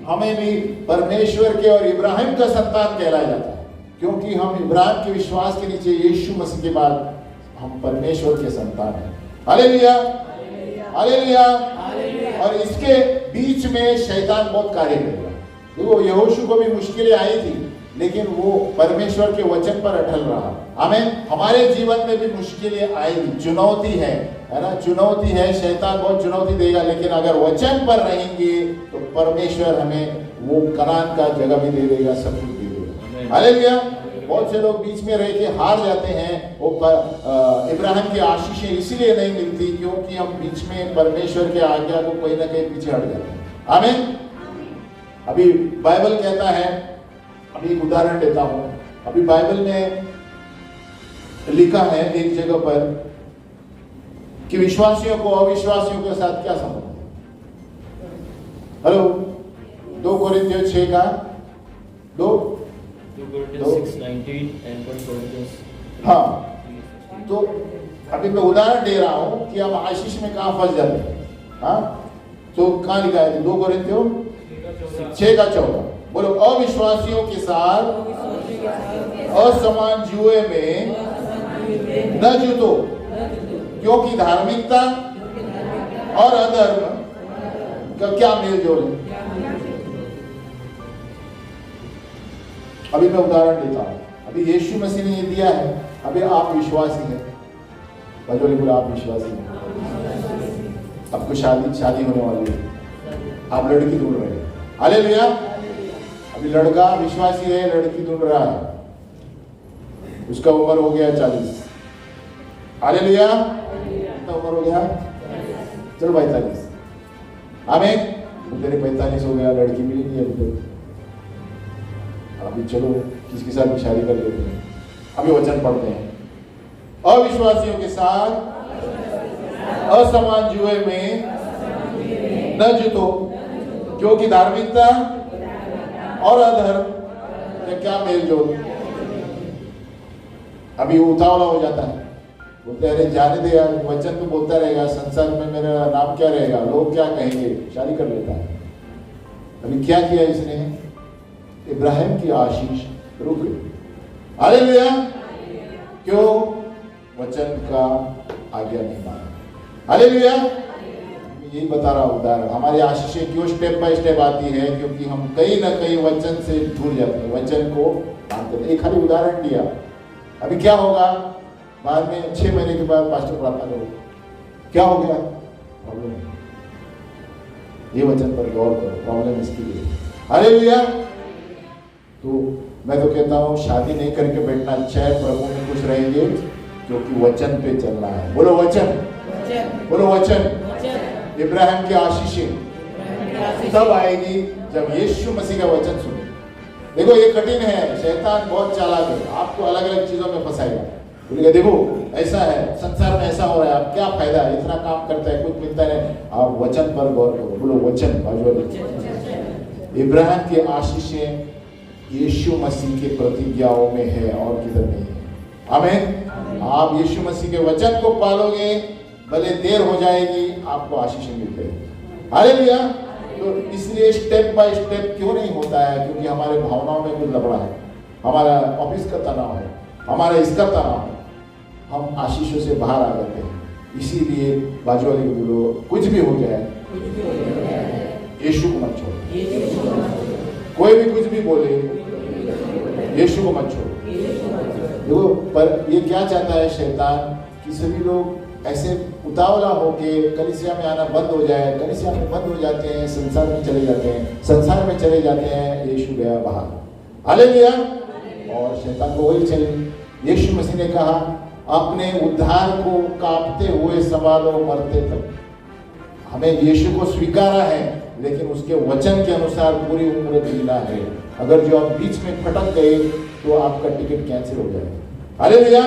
हमें भी परमेश्वर के और इब्राहिम का संतान कहलाया जाता है, क्योंकि हम इब्राहिम के विश्वास के नीचे यीशु मसीह के बाद हम परमेश्वर के संतान हैं। हालेलुया। हालेलुया। और इसके बीच में शैतान बहुत कार्य करेगा। देखो यहोशू को भी मुश्किलें आई थी, लेकिन वो परमेश्वर के वचन पर अटल रहा। हमें हमारे जीवन में भी मुश्किलें आएगी, चुनौती है ना। चुनौती है, शैतान बहुत चुनौती देगा, लेकिन अगर वचन पर रहेंगे तो परमेश्वर हमें वो कनान का जगह भी दे देगा, सब कुछ दे देगा। हालेलुया। बहुत से लोग बीच में रह के हार जाते हैं। वो इब्राहिम की आशीषें इसीलिए नहीं मिलती क्योंकि हम बीच में परमेश्वर के आज्ञा को कहीं ना कहीं पीछे हट जाते हैं। आमीन। अभी बाइबल कहता है, अभी एक उदाहरण देता हूं। अभी बाइबल में लिखा है एक जगह पर कि विश्वासियों को अविश्वासियों के साथ क्या संबंध है। हेलो, 2 कोरिन्थियों 6:2। हाँ, तो अभी मैं उदाहरण दे रहा हूं कि हम आशीष में कहां फंस जाते हैं। हाँ, तो कहां लिखा है? 2 कोरिन्थियों 6:14। बोलो अविश्वासियों के साथ असमान जुए में न जुटो, क्योंकि धार्मिकता और अधर्म का क्या मेल जोल है। अभी मैं उदाहरण देता हूं। अभी यीशु मसीह ने ये दिया है, अभी आप विश्वासी हैं, बजोली बोला आप विश्वासी हैं, आपको शादी होने वाली है, आप लड़की ढूंढ रहे हैं। हालेलुया। अभी लड़का विश्वासी है, लड़की ढूंढ रहा है, उसका उम्र हो गया 40। हालेलुया। कितना उम्र हो गया? चलो 45। आमीन। तेरे 45 हो गया, लड़की मिली नहीं अभी तक, अभी चलो किसके साथ भी शादी कर लेते हैं। अभी वचन पढ़ते हैं। अविश्वासियों के साथ असमान जुए में न जुतो, क्योंकि धार्मिकता और अधर्म में क्या मेल जोल। अभी उतावला हो जाता है, बोलते अरे जाने दे यार, वचन तो बोलता रहेगा, संसार में मेरा नाम क्या रहेगा, लोग क्या कहेंगे, शादी कर लेता है। अभी क्या किया इसने? इब्राहिम की आशीष रुक गई। हालेलुया। क्यों? वचन का आज्ञा नहीं माना। हालेलुया। यही बता रहा हूं उदाहरण। हमारी आशीषें क्यों स्टेप बाय स्टेप आती है? क्योंकि हम कहीं ना कहीं वचन से दूर जाते हैं, वचन को मानते हैं। एक खाली उदाहरण दिया। अभी क्या होगा बाद में? 6 महीने के बाद पास्टर प्रार्थना करो, क्या हो गया? प्रॉब्लम। ये वचन पर गौर करो, प्रॉब्लम इसकी है। हालेलुया। तो मैं तो कहता हूँ शादी नहीं करके बैठना अच्छा है, प्रभु में खुश रहेंगे, क्योंकि वचन पे चलना है। बोलो वचन, बोलो वचन। इब्राहिम की आशीषें तब आएगी जब यीशु मसीह का वचन सुने। देखो ये कठिन है, शैतान बहुत चालाक है, आपको अलग अलग चीजों में फंसाएगा। बोलेगा देखो ऐसा है, संसार में ऐसा हो रहा है, अब क्या फायदा है, इतना काम करता है, कुछ मिलता है। आप वचन पर गौर करो। बोलो वचन। इब्राहिम की आशीषें यीशु मसीह के प्रतिज्ञाओं में है और किधर नहीं है। आमीन। आप यीशु मसीह के वचन को पालोगे, भले देर हो जाएगी, आपको आशीषें मिल जाएगी। हालेलुया। तो इसलिए स्टेप बाय स्टेप क्यों नहीं होता है? क्योंकि हमारे भावनाओं में कुछ लफड़ा है, हमारा ऑफिस का तनाव है, हमारा इसका तनाव है, हम आशीषों से बाहर आ जाते हैं। इसीलिए बाजू वाले को बोलो कुछ भी हो जाए यीशु को मत छोड़ो। कोई भी कुछ भी बोले यीशु को मत छोड़ो। देखो पर ये क्या चाहता है शैतान कि सभी लोग ऐसे उतावला होके कलीसिया में आना बंद हो जाए, कलीसिया में बंद हो जाते हैं, संसार में चले जाते हैं, संसार में चले जाते हैं, यीशु गया बाहर। हालेलुया। और शैतान को वही चले। यीशु मसीह ने कहा अपने उद्धार को कांपते हुए संभालो मरते तक। हमें यीशु को स्वीकारा है, लेकिन उसके वचन के अनुसार पूरी उम्र जीना है। अगर जो आप बीच में फटक गए तो आपका टिकट कैंसिल हो जाएगा। हालेलुया।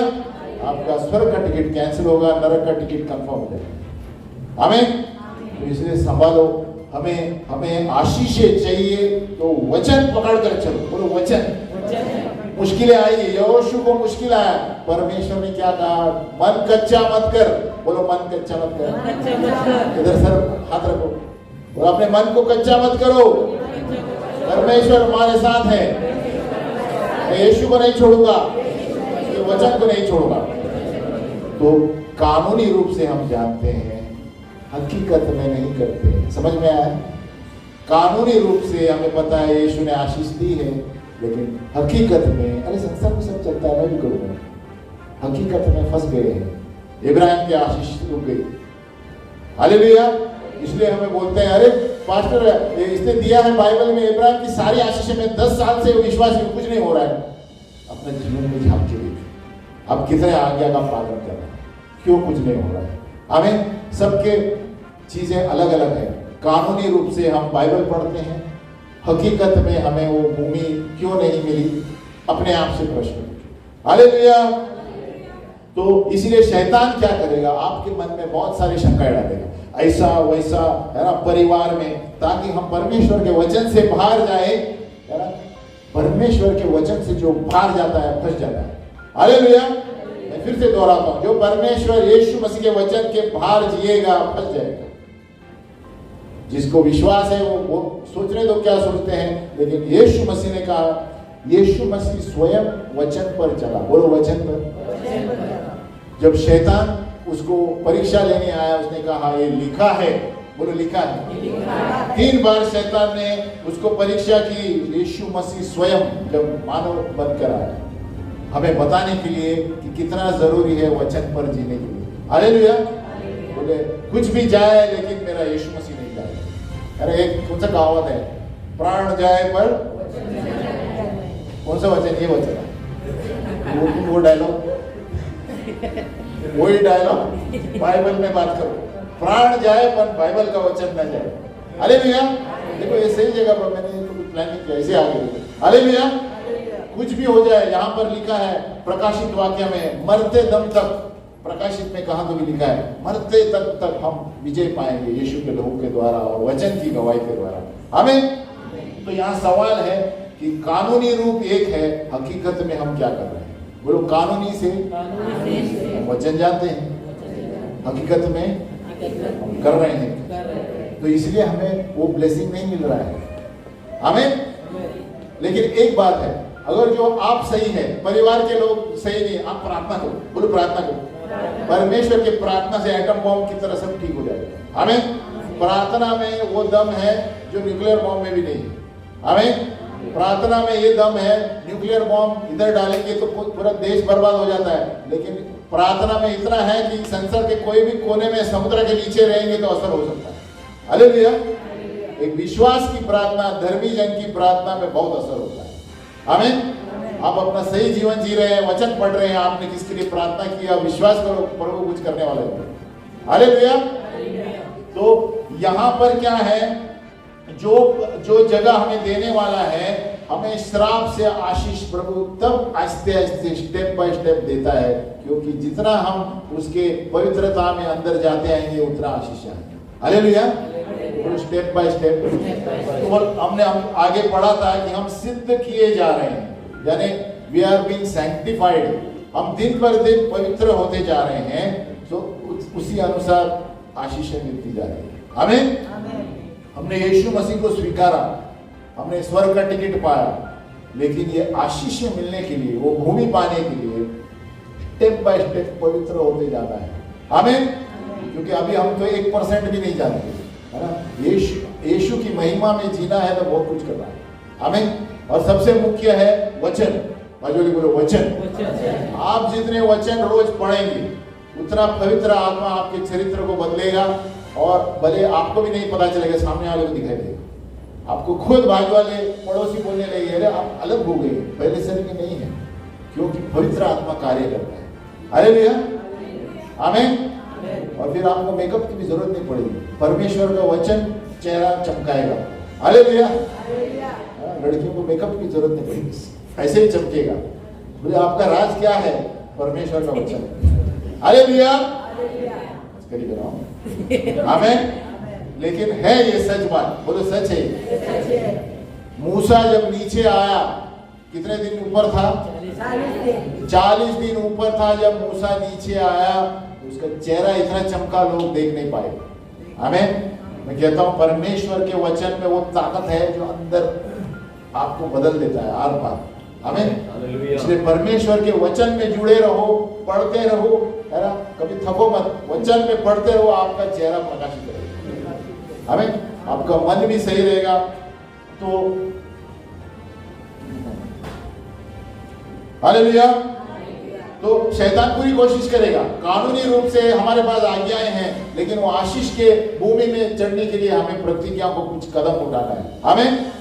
आपका स्वर्ग का टिकट कैंसिल होगा, नरक का टिकट कंफर्म हो जाएगा। आमीन। तो इसलिए संभालो। हमें आशीषें चाहिए तो वचन पकड़ कर चलो। बोलो वचन। मुश्किलें आई, यहोशू को मुश्किल आया, परमेश्वर ने क्या कहा? मन कच्चा मत कर। बोलो मन कच्चा मत कर। इधर सर हाथ रखो और अपने मन को कच्चा मत करो। परमेश्वर हमारे साथ है, मैं यीशु को नहीं छोड़ूंगा, वचन को नहीं छोड़ूंगा। तो कानूनी रूप से हम जानते हैं, हकीकत में नहीं करते। समझ में आया? कानूनी रूप से हमें पता है यीशु ने आशीष दी है, लेकिन हकीकत में अरे संसार में सब चलता है, मैं भी करूंगा, हकीकत में फंस गए हैं। इब्राहिम की आशीष रुक गई। हालेलुया। इसलिए हमें बोलते हैं अरे पास्टर इसने दिया है बाइबल में इब्राहिम की सारी आशीषें में 10 साल से विश्वास में कुछ नहीं हो रहा है। अपने जीवन में झांक के देखिए, आप कितने आज्ञा का पालन कर रहे हैं, क्यों कुछ नहीं हो रहा है। हमें सबके चीजें अलग अलग है। कानूनी रूप से हम बाइबल पढ़ते हैं, हकीकत में हमें वो भूमि क्यों नहीं मिली, अपने आप से प्रश्न। हालेलुया। तो इसलिए शैतान क्या करेगा? आपके मन में बहुत सारी शंकाएं डालेगा, ऐसा वैसा, है ना, परिवार में, ताकि हम परमेश्वर के वचन से बाहर जाए, है ना। परमेश्वर के वचन से जो बाहर जाता है फंस जाता है। हालेलुया। मैं फिर से दोहराता हूं, जो परमेश्वर यीशु मसीह के वचन के बाहर जिएगा फंस जाएगा। जिसको विश्वास है वो सोचने दो क्या सोचते हैं, लेकिन यीशु मसीह ने कहा, यीशु मसीह स्वयं वचन पर चला। बोलो वचन पर। जब शैतान उसको परीक्षा लेने आया, उसने कहा ये लिखा है। बोलो लिखा है। 3 बार शैतान ने उसको परीक्षा की। यीशु मसीह स्वयं जब मानव बनकर आया हमें बताने के लिए कि कितना जरूरी है वचन पर जीने के लिए। हालेलुया। बोले कुछ भी जाए लेकिन मेरा यीशु मसीह नहीं जाए। अरे एक कौन सा कहावत है, प्राण जाए पर कौन सा वचन? ये वचन है। वो डायलॉग, वही डायलॉग बाइबल में बात करो, प्राण जाए पर बाइबल का वचन न जाए। अरे भैया देखो ये सही जगह पर, मैंने तो कुछ प्लान नहीं किया, ऐसे आगे। अरे भैया कुछ भी हो जाए, यहाँ पर लिखा है प्रकाशित वाक्य में, मरते दम तक, प्रकाशित में कहा तो भी लिखा है मरते तक हम विजय पाएंगे यीशु के लहू के द्वारा और वचन की गवाही के द्वारा। हमें तो यहाँ सवाल है कि कानूनी रूप एक है, हकीकत में हम क्या कर रहे हैं? बोलो कानूनी से वचन जानते हैं, हकीकत में हम कर रहे हैं, तो इसलिए हमें वो ब्लेसिंग नहीं मिल रहा है हमें। लेकिन एक बात है, अगर जो आप सही है, परिवार के लोग सही नहीं, आप प्रार्थना करो, बोलो प्रार्थना करो, परमेश्वर के प्रार्थना से एटम बॉम्ब की तरह सब ठीक हो जाएगा। हमें प्रार्थना में वो दम है जो न्यूक्लियर बॉम्ब में भी नहीं है। हमें प्रार्थना में ये दम है, न्यूक्लियर बॉम्ब इधर डालेंगे तो पूरा देश बर्बाद हो जाता है, लेकिन प्रार्थना में इतना है कि संसार के कोई भी कोने में समुद्र के नीचे रहेंगे तो असर हो सकता है। हालेलुया। एक विश्वास की प्रार्थना, धर्मी जन की प्रार्थना में बहुत असर होता है। हमें आप अपना सही जीवन जी रहे हैं, वचन पढ़ रहे हैं, आपने किसके लिए प्रार्थना किया, विश्वास करो प्रभु कुछ करने वाले हैं। हालेलुया। तो यहाँ पर क्या है, जो जगह हमें देने वाला है, हमें श्राप से आशीष प्रभु तब आस्ते आस्ते स्टेप बाय स्टेप देता है, क्योंकि जितना हम उसके पवित्रता में अंदर जाते आएंगे उतना आशीष आएंगे। हालेलुया। Step by step. और हमने आगे पढ़ा था कि हम सिद्ध किए जा रहे हैं, यानी वी आर बीइंग सैंक्टिफाइड, हम दिन पर दिन पवित्र होते जा रहे हैं, तो उसी अनुसार आशीषें मिलती जा रही है। हमें हमने यीशु मसीह को स्वीकारा, हमने स्वर्ग का टिकट पाया, लेकिन ये आशीषें मिलने के लिए, वो भूमि पाने के लिए स्टेप बाय स्टेप पवित्र होते जाना है। हमें क्योंकि अभी हम तो 1% भी नहीं जानते, है ना। यीशु की महिमा में जीना है तो बहुत कुछ करना है हमें। और सबसे मुख्य है वचन। बाजूली बोलो वचन। आप जितने वचन रोज पढ़ेंगे उतना पवित्र आत्मा आपके चरित्र को बदलेगा, और भले आपको भी नहीं पता चलेगा, सामने वाले को दिखाई देगा। आपको खुद बाजू वाले पड़ोसी बोलने लगे, अरे आप अलग हो गए, पहले से भी नहीं है, क्योंकि पवित्र आत्मा कार्य करता है। हालेलुया। आमीन। और फिर आपको मेकअप की भी जरूरत नहीं पड़ेगी, परमेश्वर का वचन चेहरा चमकाएगा। हालेलुया। लड़कियों को मेकअप की जरूरत नहीं पड़ेगी, ऐसे ही चमकेगा। बोले आपका राज क्या है? परमेश्वर का वचन। हालेलुया। करीब रहो। आमीन। लेकिन है ये सच बात, बोलो सच है। मूसा जब नीचे आया, कितने दिन ऊपर था? 40 दिन ऊपर था। जब मूसा नीचे आया, उसका चेहरा इतना चमका, लोग देख नहीं पाए। आमीन। मैं कहता हूं परमेश्वर के वचन में वो ताकत है जो अंदर आपको बदल देता है आर पार। आमीन। इसलिए परमेश्वर के वचन में जुड़े रहो, पढ़ते रहो, है ना, कभी थको मत, वचन में पढ़ते रहो, आपका चेहरा प्रकाशित रहेगा। आमीन। आपका मन भी सही रहेगा। तो हालेलुया। तो शैतान पूरी कोशिश करेगा, कानूनी रूप से हमारे पास आज्ञाएं हैं, लेकिन वो आशीष के भूमि में चढ़ने के लिए हमें प्रतिज्ञा को कुछ कदम उठाना है। हमें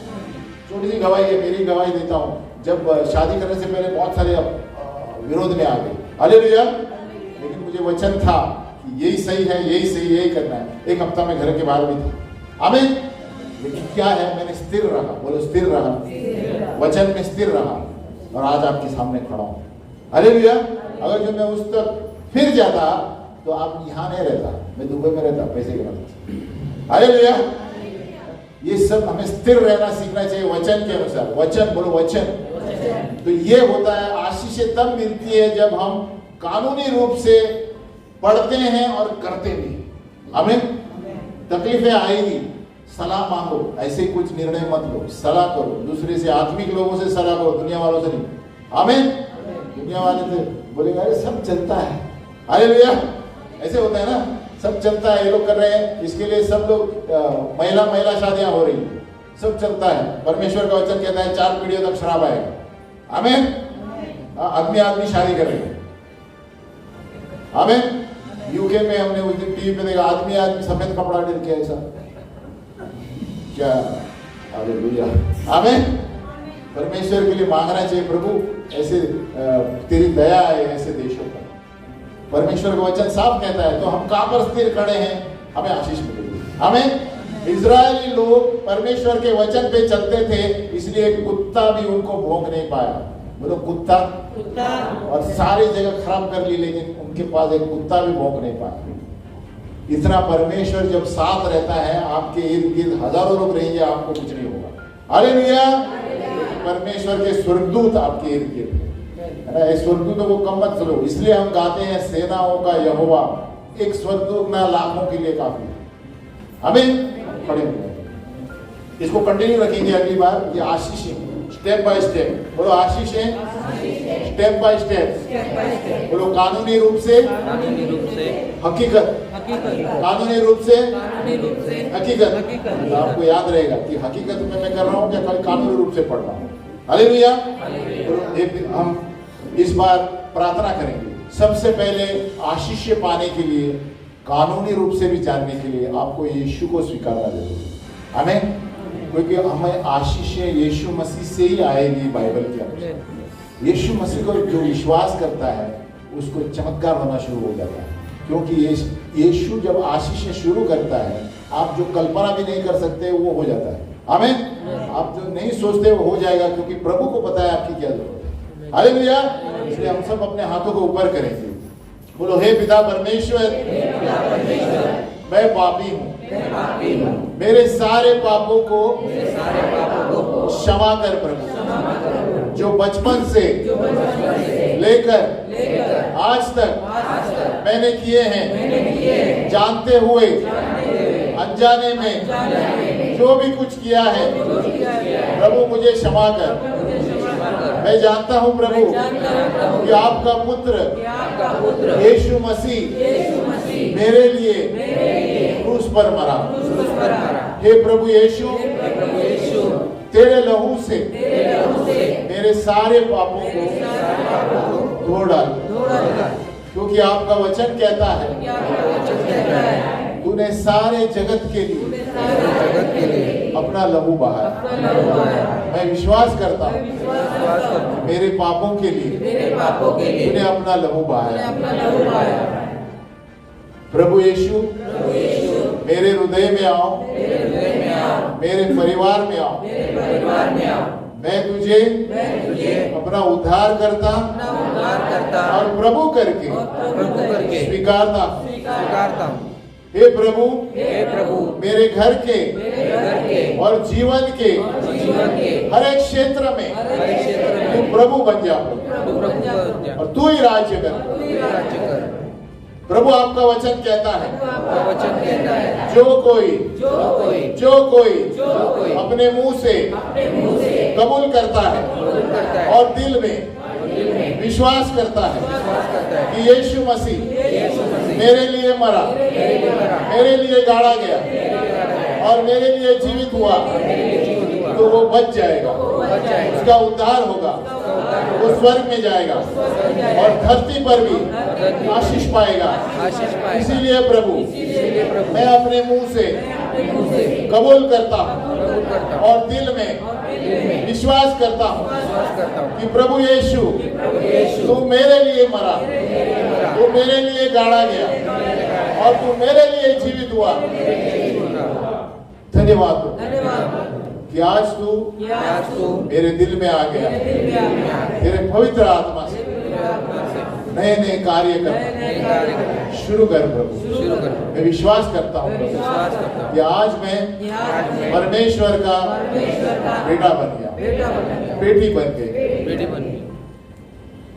छोटी सी गवाही है, मेरी गवाही देता हूं। जब शादी करने से पहले बहुत सारे विरोध में आ गए, हालेलुया, लेकिन मुझे वचन था कि यही सही है, यही सही, यही करना है। एक हफ्ता में घर के बाहर भी था। आमीन। लेकिन क्या है, मैंने स्थिर रहा, बोलो स्थिर रहा, वचन में स्थिर रहा, और आज आपके सामने खड़ा हूं। हालेलुया। अगर जो मैं उस तक फिर जाता तो आप यहाँ नहीं रहता, मैं दुबई में रहता पैसे कमाता। हालेलुया। ये सब हमें स्थिर रहना सीखना चाहिए वचन के अनुसार। वचन, बोलो वचन। तो ये होता है, आशीषें तब मिलती है जब हम कानूनी रूप से पढ़ते हैं और करते भी। हमें तकलीफें आएगी, सलाह मांगो, ऐसे ही कुछ निर्णय मत लो, सलाह करो दूसरे से, आत्मिक लोगों से सलाह करो, दुनिया वालों से नहीं। हमें दुनिया वाले से बोलेगा अरे सब चलता है। हालेलुया। ऐसे होता है ना, सब चलता है, ये लोग कर रहे हैं, इसके लिए सब लोग महिला शादियां हो रही है, सब चलता है। परमेश्वर का वचन कहता है 4 पीढ़ियों तक शराब आएगा। हमें आदमी शादी कर रहे हैं। हमें यूके में हमने उस दिन टीवी पे देखा, आदमी सफेद कपड़ा डाल के, ऐसा क्या? हालेलुया। हमें परमेश्वर के लिए मांगना चाहिए, प्रभु ऐसे तेरी दया है ऐसे देशों पर। परमेश्वर का वचन साफ कहता है, तो हम कहां पर स्थिर खड़े हैं, हमें आशीष मिलेगी। हमें इजरायली लोग परमेश्वर के वचन पे चलते थे, इसलिए कुत्ता भी उनको भोंक नहीं पाया। बोलो कुत्ता, और सारी जगह खराब कर ली, लेकिन उनके पास एक कुत्ता भी भोंक नहीं पाया। इतना परमेश्वर जब साथ रहता है, आपके इर्द गिर्द हजारों लोग रहेंगे, आपको कुछ नहीं होगा। हालेलुया। परमेश्वर के स्वर्गदूत आपके इर्द गिर्द है ना, इस स्वर्गदूतों को कम मत चलो, इसलिए हम गाते हैं सेनाओं का यहोवा, एक स्वर्गदूत ना लाखों के लिए काफी है। हमें खड़े हो इसको कंटिन्यू रखेंगे अगली बार। ये आशीष है, स्टेप बाय स्टेप। बोलो आशीष है, स्टेप बाय स्टेप। बोलो कानूनी रूप से हकीकत, कानूनी रूप से हकीकत। तो आपको याद रहेगा कि हकीकत में मैं कर रहा हूँ क्या कानूनी रूप से पढ़ रहा हूँ। हालेलुया। हम इस बार प्रार्थना करेंगे, सबसे पहले आशीष पाने के लिए, कानूनी रूप से भी जानने के लिए आपको यीशु को स्वीकारना जरूरी है। हमें, क्योंकि हमें आशीष यीशु मसीह से ही आएगी बाइबल के अनुसार। यीशु मसीह को जो विश्वास करता है उसको चमत्कार होना शुरू हो जाता है, क्योंकि यीशु जब आशीष शुरू करता है, आप जो कल्पना भी नहीं कर सकते वो हो जाता है। हमें आप जो नहीं सोचते वो हो जाएगा, क्योंकि प्रभु को पता है आपकी क्या जरूरत है। हालेलुया। इसलिए हम सब अपने हाथों को ऊपर करेंगे। बोलो हे पिता परमेश्वर, मैं पापी हूँ, मेरे सारे पापों को क्षमा कर प्रभु, जो बचपन से लेकर आज तक मैंने किए हैं, जानते हुए अनजाने में जो भी कुछ किया है, प्रभु मुझे क्षमा कर। मैं जानता हूँ प्रभु कि आपका पुत्र यीशु मसीह मेरे लिए क्रूस पर मरा। हे प्रभु यीशु, तेरे लहू से मेरे सारे पापों को धो डाल, क्योंकि आपका वचन कहता है तूने सारे जगत के लिए अपना लहू बहाया। मैं विश्वास करता हूँ मेरे पापों के लिए तूने अपना लहू बहाया। प्रभु यीशु, मेरे हृदय में आओ, मेरे परिवार में आओ। मैं तुझे अपना उद्धार करता और प्रभु करके स्वीकारता हूँ। हे प्रभु, मेरे घर के और जीवन के हर एक क्षेत्र में तू प्रभु बन जा और तू ही राज्य कर। प्रभु आपका वचन कहता है जो कोई अपने मुंह से कबूल करता है और दिल में विश्वास करता है कि यीशु मसीह मेरे लिए मरा, मेरे लिए गाड़ा गया और मेरे लिए जीवित हुआ, तो वो बच जाएगा, उसका उद्धार होगा, वो स्वर्ग में जाएगा और धरती पर भी आशीष पाएगा। इसीलिए प्रभु, मैं अपने मुंह से कबूल करता हूँ और दिल में विश्वास करता हूँ कि प्रभु यीशु तू मेरे लिए मरा, तू मेरे लिए गाड़ा गया और तू मेरे लिए जीवित हुआ। धन्यवाद कि आज तू मेरे दिल में आ गया, तेरे पवित्र आत्मा से नए नए कार्य करना शुरू कर प्रभु। मैं विश्वास करता हूँ कि आज मैं परमेश्वर का बेटा बन गया, बेटी बन गई।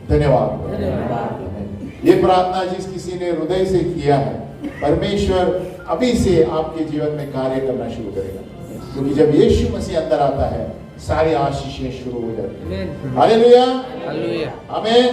धन्यवाद। ये प्रार्थना जिस किसी ने हृदय से किया है, परमेश्वर अभी से आपके जीवन में कार्य करना शुरू करेगा, क्योंकि जब यीशु मसीह अंदर आता है सारी आशीषें शुरू हो जाती हैं। हालेलुया, आमीन।